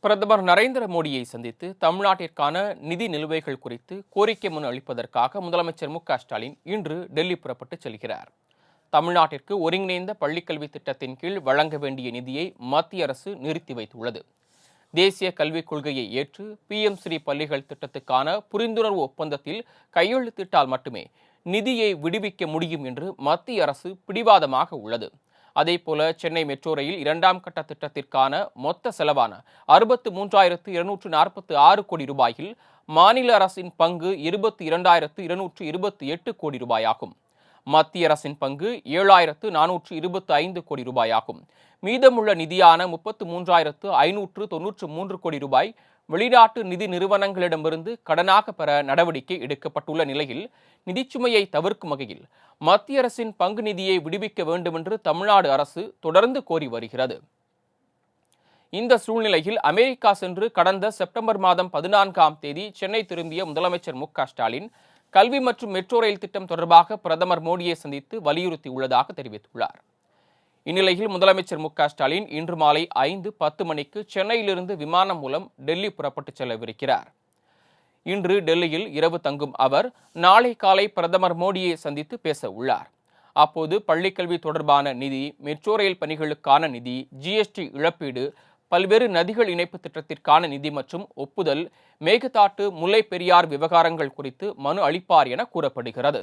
பிரதமர் நரேந்திர மோடியை சந்தித்து தமிழ்நாட்டிற்கான நிதி நிலுவைகள் குறித்து கோரிக்கை மனு அளிப்பதற்காக முதலமைச்சர் மு.க.ஸ்டாலின் இன்று டெல்லி புறப்பட்டு செல்கிறார். தமிழ்நாட்டிற்கு ஒருங்கிணைந்த பள்ளிக்கல்வி திட்டத்தின் கீழ் வழங்க வேண்டிய நிதியை மத்திய அரசு நிறுத்தி வைத்துள்ளது. தேசிய கல்விக் கொள்கையை ஏற்று PM-ஸ்ரீ பள்ளிகள் திட்டத்துக்கான புரிந்துணர்வு ஒப்பந்தத்தில் கையெழுத்திட்டால் மட்டுமே நிதியை விடுவிக்க முடியும் என்று மத்திய அரசு பிடிவாதமாக உள்ளது. அதேபோல சென்னை மெட்ரோ ரயில் 2ஆம் கட்ட திட்டத்திற்கான மொத்த செலவான 63,246 கோடி ரூபாயில் மாநில அரசின் பங்கு 22,228 கோடி ரூபாயாகும். மத்திய அரசின் பங்கு 7,425 கோடி ரூபாயாகும். மீதமுள்ள நிதியான 33,593 கோடி ரூபாய் வெளிநாட்டு நிதி நிறுவனங்களிடமிருந்து கடனாக பெற நடவடிக்கை எடுக்கப்பட்டுள்ள நிலையில் நிதிச்சுமையை தவிர்க்கும் வகையில் மத்திய அரசின் பங்கு நிதியை விடுவிக்க வேண்டும் என்று தமிழ்நாடு அரசு தொடர்ந்து கோரி வருகிறது. இந்த சூழ்நிலையில் அமெரிக்கா சென்று கடந்த செப்டம்பர் மாதம் 14ஆம் தேதி சென்னை திரும்பிய முதலமைச்சர் மு.க.ஸ்டாலின் கல்வி மற்றும் மெட்ரோ ரயில் திட்டம் தொடர்பாக பிரதமர் மோடியை சந்தித்து வலியுறுத்தியுள்ளதாக தெரிவித்துள்ளார். இந்நிலையில் முதலமைச்சர் மு.க.ஸ்டாலின் இன்று மாலை 5:10 மணிக்கு சென்னையிலிருந்து விமானம் மூலம் டெல்லி புறப்பட்டு செல்லவிருக்கிறார். இன்று டெல்லியில் இரவு தங்கும் அவர் நாளை காலை பிரதமர் மோடியை சந்தித்து பேச உள்ளார். அப்போது பள்ளிக்கல்வி தொடர்பான நிதி, மெட்ரோ ரயில் பணிகளுக்கான நிதி, GST இழப்பீடு, பல்வேறு நதிகள் இணைப்பு திட்டத்திற்கான நிதி மற்றும் ஒப்புதல், மேகதாட்டு, முல்லை பெரியார் விவகாரங்கள் குறித்து மனு அளிப்பார் என கூறப்படுகிறது.